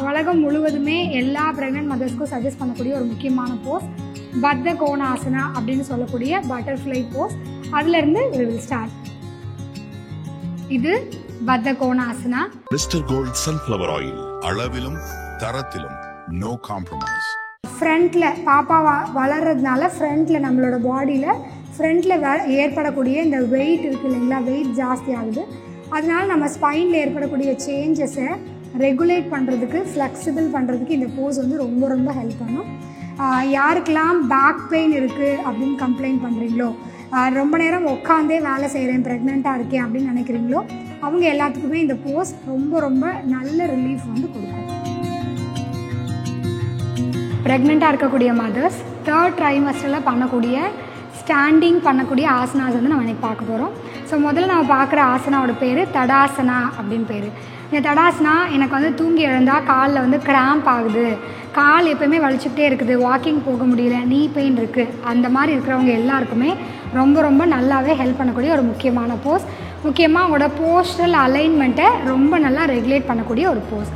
உலகம் முழுவதுமே எல்லா ப்ரெக்னென்ட் மதர்ஸ்க்கும் சஜஸ்ட் பண்ணக்கூடிய ஒரு முக்கியமான போஸ் பத்த கோணாசனா அப்படின்னு சொல்லக்கூடிய பட்டர்ஃப்ளை போஸ். அதுலேருந்து we will start. இது பத்த Konasana. Mister gold sunflower oil, அளவிலும் தரத்திலும் நோ காம்ப்ரமைஸ். ஃப்ரண்ட்டில் பாப்பா வளர்கிறதுனால ஃப்ரண்ட்டில் நம்மளோட பாடியில் ஃப்ரண்ட்டில் ஏற்படக்கூடிய இந்த வெயிட் இருக்குது இல்லைங்களா, வெயிட் ஜாஸ்தி ஆகுது. அதனால நம்ம ஸ்பைனில் ஏற்படக்கூடிய சேஞ்சஸை ரெகுலேட் பண்ணுறதுக்கு, ஃப்ளெக்சிபிள் பண்ணுறதுக்கு இந்த போஸ் வந்து ரொம்ப ரொம்ப ஹெல்ப் பண்ணும். யாருக்கெல்லாம் பேக் பெயின் இருக்குது அப்படின்னு கம்ப்ளைண்ட் பண்ணுறீங்களோ, ரொம்ப நேரம் உட்காந்தே வேலை செய்கிறேன், ப்ரெக்னெண்ட்டாக இருக்கேன் அப்படின்னு நினைக்கிறீங்களோ, அவங்க எல்லாத்துக்குமே இந்த போஸ் ரொம்ப ரொம்ப நல்ல ரிலீஃப் வந்து கொடுக்கும். ப்ரெக்னெண்ட்டாக இருக்கக்கூடிய மதர்ஸ் 3rd ட்ரைமஸ்டரில் பண்ணக்கூடிய ஸ்டாண்டிங் பண்ணக்கூடிய ஆசனாஸ் வந்து நம்ம இன்றைக்கி பார்க்க போகிறோம். ஸோ முதல்ல நம்ம பார்க்குற ஆசனாவோட பேர் தடாசனா அப்படின்னு பேர். இந்த தடாசனா எனக்கு வந்து தூங்கி எழுந்தால் காலில் வந்து கிராம்ப் ஆகுது, கால் எப்போயுமே வலிச்சுக்கிட்டே இருக்குது, வாக்கிங் போக முடியல, நீ பெயின் இருக்குது, அந்த மாதிரி இருக்கிறவங்க எல்லாருக்குமே ரொம்ப ரொம்ப நல்லாவே ஹெல்ப் பண்ணக்கூடிய ஒரு முக்கியமான போஸ். முக்கியமாக அவங்களோட போஸ்டல் அலைன்மெண்ட்டை ரொம்ப நல்லா ரெகுலேட் பண்ணக்கூடிய ஒரு போஸ்.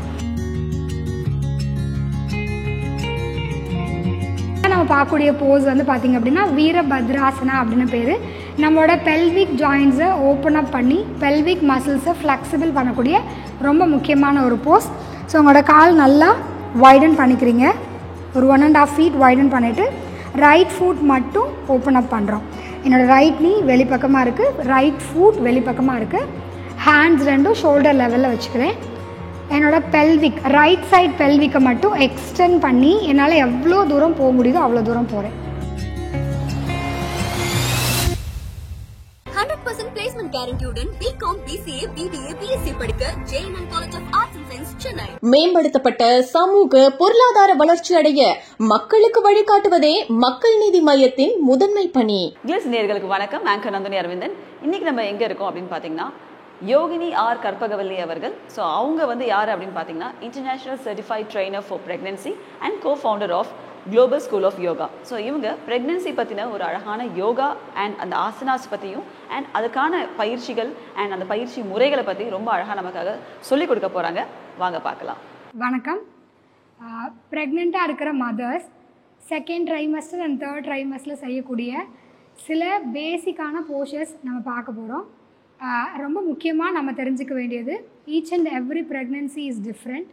நம்ம பார்க்கக்கூடிய போஸ் வந்து பார்த்திங்க அப்படின்னா வீரபத்ராசனா அப்படின்னு பேர். நம்மளோட பெல்விக் ஜாயின்ஸை ஓப்பன் அப் பண்ணி பெல்விக் மசில்ஸை ஃப்ளெக்சிபிள் பண்ணக்கூடிய ரொம்ப முக்கியமான ஒரு போஸ். ஸோ உங்களோட கால் நல்லா வைடன் பண்ணிக்கிறீங்க, ஒரு 1.5 feet வைடன் பண்ணிவிட்டு ரைட் ஃபுட் மட்டும் ஓப்பன் அப் பண்ணுறோம். என்னோடய ரைட் நீ வெளிப்பக்கமாக இருக்குது, ரைட் ஃபுட் வெளிப்பக்கமாக இருக்குது, ஹேண்ட்ஸ் ரெண்டும் ஷோல்டர் லெவலில் வச்சுக்கிறேன். என்னோடய பெல்விக் ரைட் சைட் பெல்விக்கை மட்டும் எக்ஸ்டெண்ட் பண்ணி என்னால் எவ்வளோ தூரம் போக முடியுதோ அவ்வளோ தூரம் போகிறேன். 100% placement guaranteed BCom, BCA, BBA, BSc படிக்க JNN College of Arts and Science, Chennai. மேம்படுத்தப்பட்ட சமூக பொருளாதார வளர்ச்சி அடைய மக்களுக்கு வழிகாட்டுவதே மக்கள் நீதி மையத்தின் முதன்மை பணி. கிளிஸ் நேயர்களுக்கு வணக்கம். ஆங்கர் நந்தினி அரவிந்தன். இன்னைக்கு நம்ம எங்க இருக்கோம் அப்படின்னு பாத்தீங்கன்னா யோகினி ஆர் கற்பகவல்லி அவர்கள். ஸோ அவங்க வந்து யார் அப்படின்னு பார்த்தீங்கன்னா international certified trainer for pregnancy and co-founder of global school of yoga. So இவங்க ப்ரெக்னன்சி பற்றின ஒரு அழகான யோகா அண்ட் அந்த ஆசனாஸ் பற்றியும் அண்ட் அதுக்கான பயிற்சிகள் அண்ட் அந்த பயிற்சி முறைகளை பற்றி ரொம்ப அழகாக நமக்காக சொல்லிக் கொடுக்க போகிறாங்க. வாங்க பார்க்கலாம். வணக்கம். ப்ரெக்னெண்ட்டாக இருக்கிற mothers 2nd trimester and 3rd ட்ரைமஸ்டரில் செய்யக்கூடிய சில பேசிக்கான போஸ்டர்ஸ் நம்ம பார்க்க போகிறோம். ரொம்ப முக்கியமாக நம்ம தெரிஞ்சுக்க வேண்டியது each and every pregnancy is different.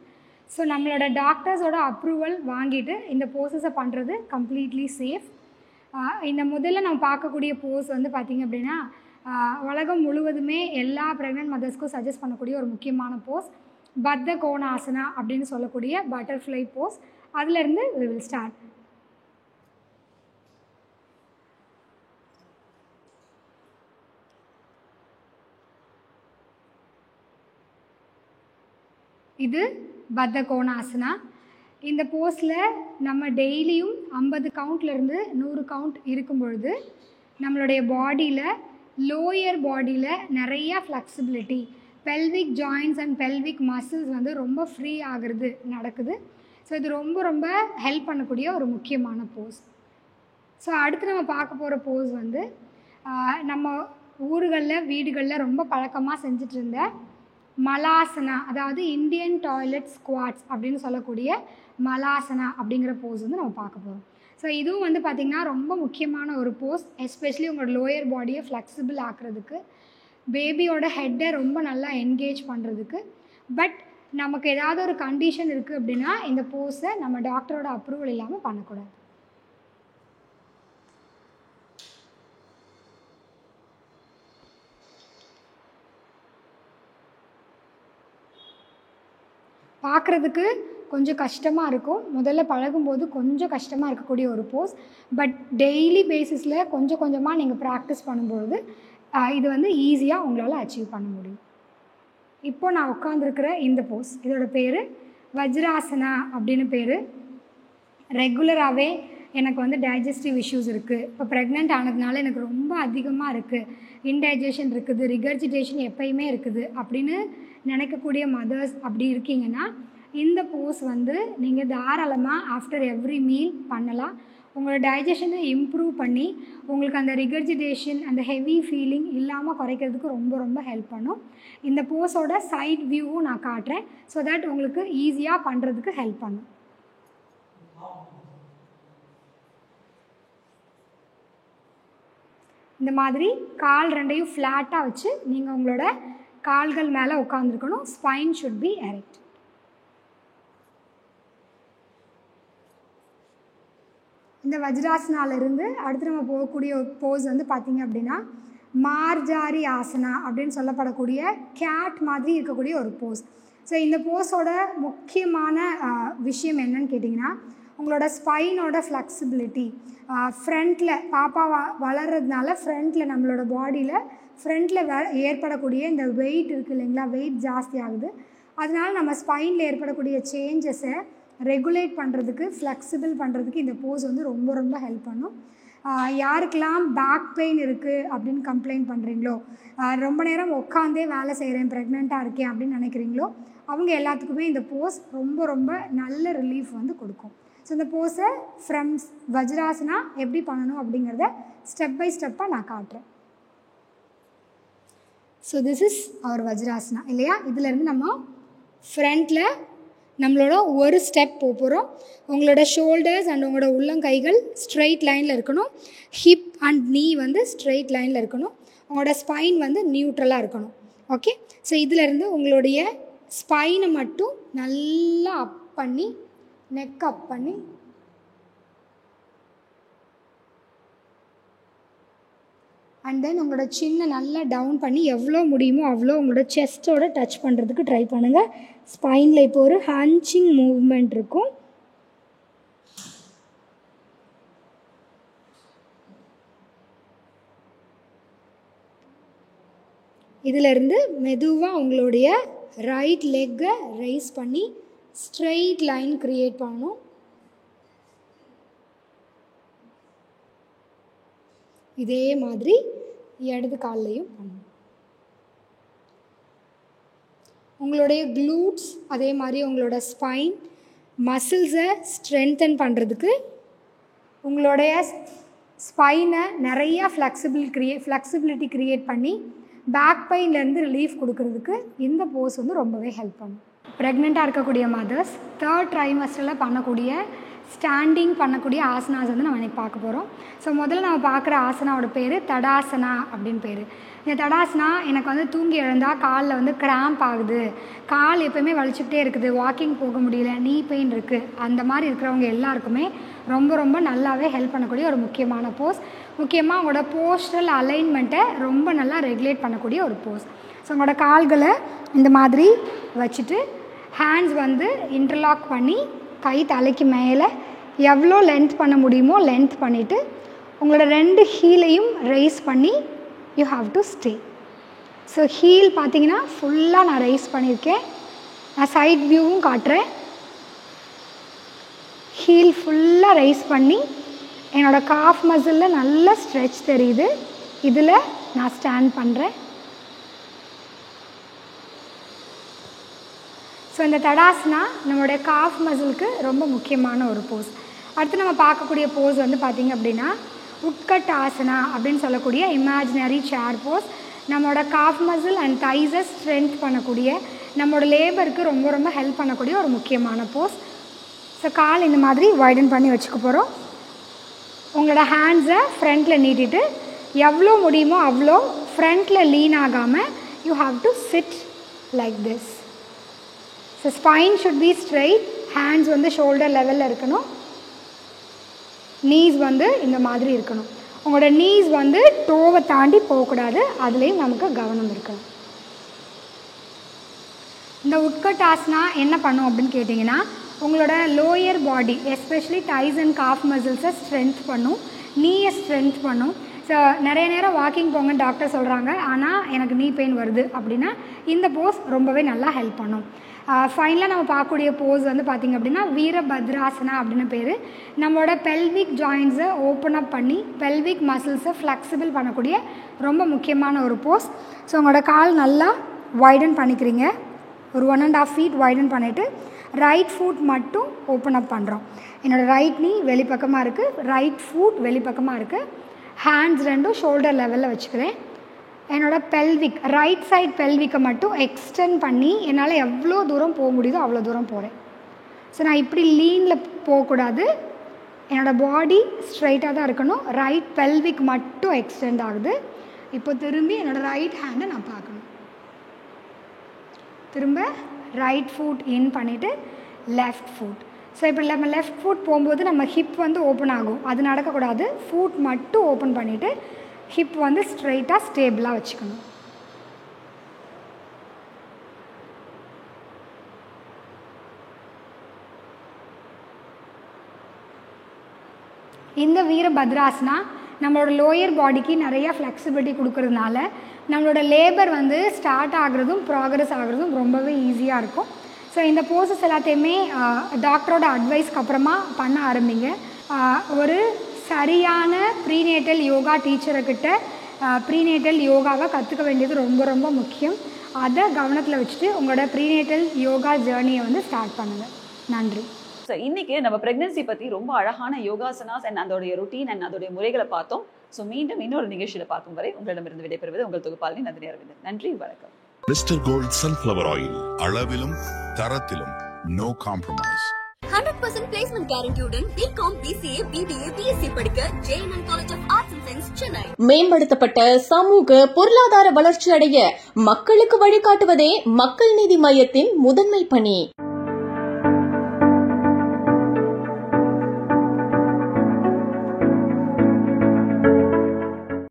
So நம்மளோட டாக்டர்ஸோட அப்ரூவல் வாங்கிட்டு இந்த போஸஸை பண்ணுறது கம்ப்ளீட்லி சேஃப். இந்த முதல்ல நம்ம பார்க்கக்கூடிய போஸ் வந்து பார்த்திங்க அப்படின்னா உலகம் முழுவதுமே எல்லா ப்ரெக்னென்ட் மதர்ஸ்க்கும் சஜஸ்ட் பண்ணக்கூடிய ஒரு முக்கியமான போஸ் பத்த கோணாசனா அப்படின்னு சொல்லக்கூடிய பட்டர்ஃப்ளை போஸ். அதுலேருந்து we will start. இது பத்த கோணாசனா. இந்த போஸில் நம்ம டெய்லியும் 50 கவுண்ட்லேருந்து 100 கவுண்ட் இருக்கும் பொழுது நம்மளுடைய பாடியில் லோயர் பாடியில் நிறையா flexibility, pelvic joints and pelvic muscles வந்து ரொம்ப ஃப்ரீ ஆகிறது நடக்குது. ஸோ இது ரொம்ப ரொம்ப ஹெல்ப் பண்ணக்கூடிய ஒரு முக்கியமான போஸ். ஸோ அடுத்து நம்ம பார்க்க போகிற போஸ் வந்து நம்ம ஊர்களில் வீடுகளில் ரொம்ப பழக்கமாக செஞ்சுட்டு இருந்த மலாசனா, அதாவது இந்தியன் டாய்லெட் ஸ்குவாட்ஸ் அப்படின்னு சொல்லக்கூடிய மலாசனா அப்படிங்கிற போஸ் வந்து நம்ம பார்க்க போகிறோம். ஸோ இதுவும் வந்து பார்த்திங்கன்னா ரொம்ப முக்கியமான ஒரு போஸ், எஸ்பெஷலி உங்களோட லோயர் பாடியை ஃப்ளெக்சிபிள் ஆக்கிறதுக்கு, பேபியோட ஹெட்டை ரொம்ப நல்லா என்கேஜ் பண்ணுறதுக்கு. பட் நமக்கு ஏதாவது ஒரு கண்டிஷன் இருக்குது அப்படின்னா இந்த போஸை நம்ம டாக்டரோட அப்ரூவல் இல்லாமல் பண்ணக்கூடாது. பார்க்குறதுக்கு கொஞ்சம் கஷ்டமாக இருக்கும், முதல்ல பழகும்போது கொஞ்சம் கஷ்டமாக இருக்கக்கூடிய ஒரு போஸ். பட் டெய்லி பேசிஸில் கொஞ்சம் கொஞ்சமாக நீங்கள் ப்ராக்டிஸ் பண்ணும்பொழுது இது வந்து ஈஸியாக உங்களால் அச்சீவ் பண்ண முடியும். இப்போது நான் உட்காந்துருக்கிற இந்த போஸ், இதோட பேர் வஜ்ராசனா அப்படின்னு பேர். ரெகுலராகவே எனக்கு வந்து டைஜஸ்டிவ் இஷ்யூஸ் இருக்குது, இப்போ ப்ரெக்னென்ட் ஆனதுனால எனக்கு ரொம்ப அதிகமாக இருக்குது, இன்டைஜஷன் இருக்குது, ரிகர்ஜிடேஷன் எப்பயுமே இருக்குது அப்படின்னு நினைக்கக்கூடிய மதர்ஸ் அப்படி இருக்கீங்கன்னா இந்த போஸ் வந்து நீங்கள் தாராளமாக ஆஃப்டர் எவ்ரி மீல் பண்ணலாம். உங்களோட டைஜஷனை இம்ப்ரூவ் பண்ணி உங்களுக்கு அந்த ரிகர்ஜிடேஷன் அந்த ஹெவி ஃபீலிங் இல்லாமல் குறைக்கிறதுக்கு ரொம்ப ரொம்ப ஹெல்ப் பண்ணும். இந்த போஸோட சைட் வியூவும் நான் காட்டுறேன், ஸோ தட் உங்களுக்கு ஈஸியாக பண்ணுறதுக்கு ஹெல்ப் பண்ணும். இந்த மாதிரி கால் ரெண்டையும் ஃப்ளாட்டாக வச்சு நீங்கள் உங்களோட கால்கள் மேலே உட்காந்துருக்கணும். Spine should be erect. இந்த வஜ்ராசனாலிருந்து அடுத்து நம்ம போகக்கூடிய போஸ் வந்து பார்த்திங்க அப்படின்னா மார்ஜாரி ஆசனா அப்படின்னு சொல்லப்படக்கூடிய கேட் மாதிரி இருக்கக்கூடிய ஒரு போஸ். ஸோ இந்த போஸோட முக்கியமான விஷயம் என்னன்னு கேட்டிங்கன்னா, உங்களோட ஸ்பைனோட ஃப்ளெக்சிபிலிட்டி. ஃப்ரண்ட்டில் பாப்பா வளர்கிறதுனால ஃப்ரண்ட்டில் நம்மளோட பாடியில் ஃப்ரண்ட்டில் ஏற்படக்கூடிய இந்த வெயிட் இருக்குது இல்லைங்களா, வெயிட் ஜாஸ்தி ஆகுது. அதனால் நம்ம ஸ்பைனில் ஏற்படக்கூடிய சேஞ்சஸை ரெகுலேட் பண்ணுறதுக்கு, ஃப்ளெக்சிபிள் பண்ணுறதுக்கு இந்த போஸ் வந்து ரொம்ப ரொம்ப ஹெல்ப் பண்ணும். யாருக்கெல்லாம் பேக் பெயின் இருக்குது அப்படின்னு கம்ப்ளைண்ட் பண்ணுறீங்களோ, ரொம்ப நேரம் உட்காந்தே வேலை செய்கிறேன், ப்ரெக்னெண்ட்டாக இருக்கேன் அப்படின்னு நினைக்கிறீங்களோ, அவங்க எல்லாத்துக்குமே இந்த போஸ் ரொம்ப ரொம்ப நல்ல ரிலீஃப் வந்து கொடுக்கும். ஸோ இந்த போஸை ஃப்ரம் வஜ்ராசனா எப்படி பண்ணணும் அப்படிங்கிறத ஸ்டெப் பை ஸ்டெப்பாக நான் காட்டுறேன். ஸோ திஸ் இஸ் அவர் வஜ்ராசனா இல்லையா. இதிலேருந்து நம்ம ஃப்ரண்ட்டில் நம்மளோட ஒரு ஸ்டெப் போகிறோம். உங்களோட ஷோல்டர்ஸ் அண்ட் உங்களோட உள்ளங்கைகள் ஸ்ட்ரெயிட் லைனில் இருக்கணும். ஹிப் அண்ட் நீ வந்து ஸ்ட்ரெயிட் லைனில் இருக்கணும். உங்களோட ஸ்பைன் வந்து நியூட்ரலாக இருக்கணும். ஓகே, ஸோ இதிலேருந்து உங்களுடைய ஸ்பைனை மட்டும் நல்லா அப் பண்ணி, நெக் அப் பண்ணி, அண்ட் தென் உங்களோட சின்ன நல்லா டவுன் பண்ணி எவ்வளோ முடியுமோ அவ்வளோ உங்களோட செஸ்ட்டோட டச் பண்ணுறதுக்கு ட்ரை பண்ணுங்கள். ஸ்பைனில் இப்போ ஒரு ஹன்ச்சிங் மூவ்மெண்ட் இருக்கும். இதிலிருந்து மெதுவாக உங்களுடைய ரைட் லெக்கை ரைஸ் பண்ணி ஸ்ட்ரெயிட் லைன் க்ரியேட் பண்ணணும். இதே மாதிரி இடது கால்லையும் பண்ணணும். உங்களுடைய க்ளூட்ஸ் அதே மாதிரி உங்களோட ஸ்பைன் மசில்ஸை ஸ்ட்ரென்தன் பண்ணுறதுக்கு, உங்களுடைய ஸ்பைனை நிறையா ஃப்ளெக்சிபிலிட்டி க்ரியேட் பண்ணி பேக் பெயின்லேருந்து ரிலீஃப் கொடுக்கறதுக்கு இந்த போஸ் வந்து ரொம்பவே ஹெல்ப் பண்ணும். ப்ரெக்னெண்ட்டாக இருக்கக்கூடிய மதர்ஸ் 3rd ட்ரைமஸ்டரில் பண்ணக்கூடிய ஸ்டாண்டிங் பண்ணக்கூடிய ஆசனாஸ் வந்து நம்ம இன்றைக்கி பார்க்க போகிறோம். ஸோ முதல்ல நம்ம பார்க்குற ஆசனாவோட பேர் தடாசனா அப்படின்னு பேர். இந்த தடாசனா எனக்கு வந்து தூங்கி எழுந்தால் காலில் வந்து கிராம்ப் ஆகுது, கால் எப்போயுமே வலிச்சுக்கிட்டே இருக்குது, வாக்கிங் போக முடியல, நீ பெயின் இருக்குது, அந்த மாதிரி இருக்கிறவங்க எல்லாருக்குமே ரொம்ப ரொம்ப நல்லாவே ஹெல்ப் பண்ணக்கூடிய ஒரு முக்கியமான போஸ். முக்கியமாக உங்களோட போஸ்டல் அலைன்மெண்ட்டை ரொம்ப நல்லா ரெகுலேட் பண்ணக்கூடிய ஒரு போஸ். ஸோ உங்களோட கால்களை இந்த மாதிரி வச்சுட்டு ஹேண்ட்ஸ் வந்து இன்டர்லாக் பண்ணி கை தலைக்கு மேலே எவ்வளோ லென்த் பண்ண முடியுமோ லென்த் பண்ணிவிட்டு உங்களோட 2 ஹீலையும் ரைஸ் பண்ணி you have to stay. So heel பார்த்தீங்கன்னா ஃபுல்லாக நான் ரைஸ் பண்ணியிருக்கேன். நான் சைட் வியூவும் காட்டுறேன். ஹீல் ஃபுல்லாக ரைஸ் பண்ணி என்னோடய காஃப் மசிலில் நல்ல ஸ்ட்ரெச் தெரியுது. இதில் நான் ஸ்டாண்ட் பண்ணுறேன். ஸோ இந்த தடாசனா நம்மளுடைய காஃப் மசிலுக்கு ரொம்ப முக்கியமான ஒரு போஸ். அடுத்து நம்ம பார்க்கக்கூடிய போஸ் வந்து பார்த்திங்க அப்படின்னா உட்கட் ஆசனா அப்படின்னு சொல்லக்கூடிய இமேஜினரி சேர் போஸ். நம்மளோட காஃப் மசில் அண்ட் தைஸை ஸ்ட்ரென்த் பண்ணக்கூடிய, நம்மளோட லேபருக்கு ரொம்ப ரொம்ப ஹெல்ப் பண்ணக்கூடிய ஒரு முக்கியமான போஸ். ஸோ கால் இந்த மாதிரி வைடன் பண்ணி வச்சுக்க போகிறோம். உங்களோட ஹேண்ட்ஸை ஃப்ரண்ட்டில் நீட்டிட்டு எவ்வளோ முடியுமோ அவ்வளோ ஃப்ரண்ட்டில் லீன் ஆகாமல் you have to sit like this. So spine should B straight, hands வந்து ஷோல்டர் லெவலில் இருக்கணும், நீஸ் வந்து இந்த மாதிரி இருக்கணும். உங்களோட நீஸ் வந்து டோவை தாண்டி போகக்கூடாது, அதுலேயும் நமக்கு கவனம் இருக்கணும். இந்த உட்கட் ஆசனா என்ன பண்ணும் அப்படின்னு கேட்டிங்கன்னா, உங்களோட lower body especially thighs and calf மசில்ஸை ஸ்ட்ரென்த் பண்ணும், நீயை ஸ்ட்ரென்த் பண்ணும். ஸோ நிறைய நேரம் வாக்கிங் போங்கன்னு டாக்டர் சொல்கிறாங்க, ஆனால் எனக்கு நீ பெயின் வருது அப்படின்னா இந்த போஸ் ரொம்பவே நல்லா ஹெல்ப் பண்ணும். ஃபைனலாக நம்ம பார்க்கக்கூடிய போஸ் வந்து பார்த்திங்க அப்படின்னா வீரபத்ராசனா அப்படின்னு பேர். நம்மளோட பெல்விக் ஜாயின்ஸை ஓப்பன் அப் பண்ணி பெல்விக் மசில்ஸை ஃப்ளெக்சிபிள் பண்ணக்கூடிய ரொம்ப முக்கியமான ஒரு போஸ். ஸோ உங்களோட கால் நல்லா வைடன் பண்ணிக்கிறீங்க, ஒரு 1.5 feet வைடன் பண்ணிவிட்டு ரைட் ஃபுட் மட்டும் ஓப்பன் அப் பண்ணுறோம். என்னோடய ரைட் நீ வெளிப்பக்கமாக இருக்குது, ரைட் ஃபுட் வெளிப்பக்கமாக இருக்குது. ஹேண்ட்ஸ் ரெண்டும் ஷோல்டர் லெவலில் வச்சுக்கிறேன். என்னோடய பெல்விக் ரைட் சைட் பெல்விக்கை மட்டும் எக்ஸ்டெண்ட் பண்ணி என்னால் எவ்வளோ தூரம் போக முடியுதோ அவ்வளோ தூரம் போகிறேன். ஸோ நான் இப்படி லீனில் போகக்கூடாது, என்னோடய பாடி ஸ்ட்ரைட்டாக தான் இருக்கணும். ரைட் பெல்விக் மட்டும் எக்ஸ்டெண்ட் ஆகுது. இப்போ திரும்பி என்னோடய ரைட் ஹேண்டை நான் பார்க்கணும். திரும்ப ரைட் ஃபுட் இன் பண்ணிவிட்டு லெஃப்ட் ஃபுட். ஸோ இப்போ நம்ம லெஃப்ட் ஃபுட் போகும்போது நம்ம ஹிப் வந்து ஓப்பன் ஆகும், அது நடக்கக்கூடாது. ஃபுட் மட்டும் ஓப்பன் பண்ணிவிட்டு ஹிப் வந்து ஸ்ட்ரைட்டாக ஸ்டேபிளாக வச்சுக்கணும். இந்த வீரபத்ராசனா நம்மளோட லோயர் பாடிக்கு நிறையா ஃப்ளெக்சிபிலிட்டி கொடுக்கறதுனால நம்மளோட லேபர் வந்து ஸ்டார்ட் ஆகுறதும் ப்ராக்ரஸ் ஆகுறதும் ரொம்பவே ஈஸியாக இருக்கும். ஸோ இந்த போசஸ் எல்லாத்தையுமே டாக்டரோட அட்வைஸ்க்கு அப்புறமா பண்ண ஆரம்பிங்க. ஒரு சரியான ப்ரீநேட்டல் யோகா டீச்சர்கிட்ட ப்ரீநேட்டல் யோகாவை கற்றுக்க வேண்டியது ரொம்ப ரொம்ப முக்கியம். அதை கவனத்தில் வச்சுட்டு உங்களோட ப்ரீநேட்டல் யோகா ஜேர்னியை வந்து ஸ்டார்ட் பண்ணுங்கள். நன்றி. ஸோ இன்னைக்கு நம்ம பிரெக்னன்சி பற்றி ரொம்ப அழகான யோகாசனாஸ் அண்ட் அதோடைய ரொட்டீன் அண்ட் அதோடைய முறைகளை பார்த்தோம். ஸோ மீண்டும் இன்னொரு நிகழ்ச்சியில் பார்க்கும் வரை உங்களிடமிருந்து விடைபெறுவது உங்கள் தொகுப்பாளினி நந்தினி அரவிந்தன். நன்றி, வணக்கம். மிஸ்டர் கோல்ட் சன்ஃப்ளவர் ஆயில், அளவிலும் தரத்திலும் நோ காம்ப்ரமைஸ். 100% placement guarantee-உடன் BCom, BCA, BBA, BSc படிக்க JNN College of Arts and Science, Chennai. மேம்படுத்தப்பட்ட சமூக பொருளாதார வளர்ச்சி அடைய மக்களுக்கு வழிகாட்டுவதே மக்கள் நீதி மையத்தின் முதன்மை பணி.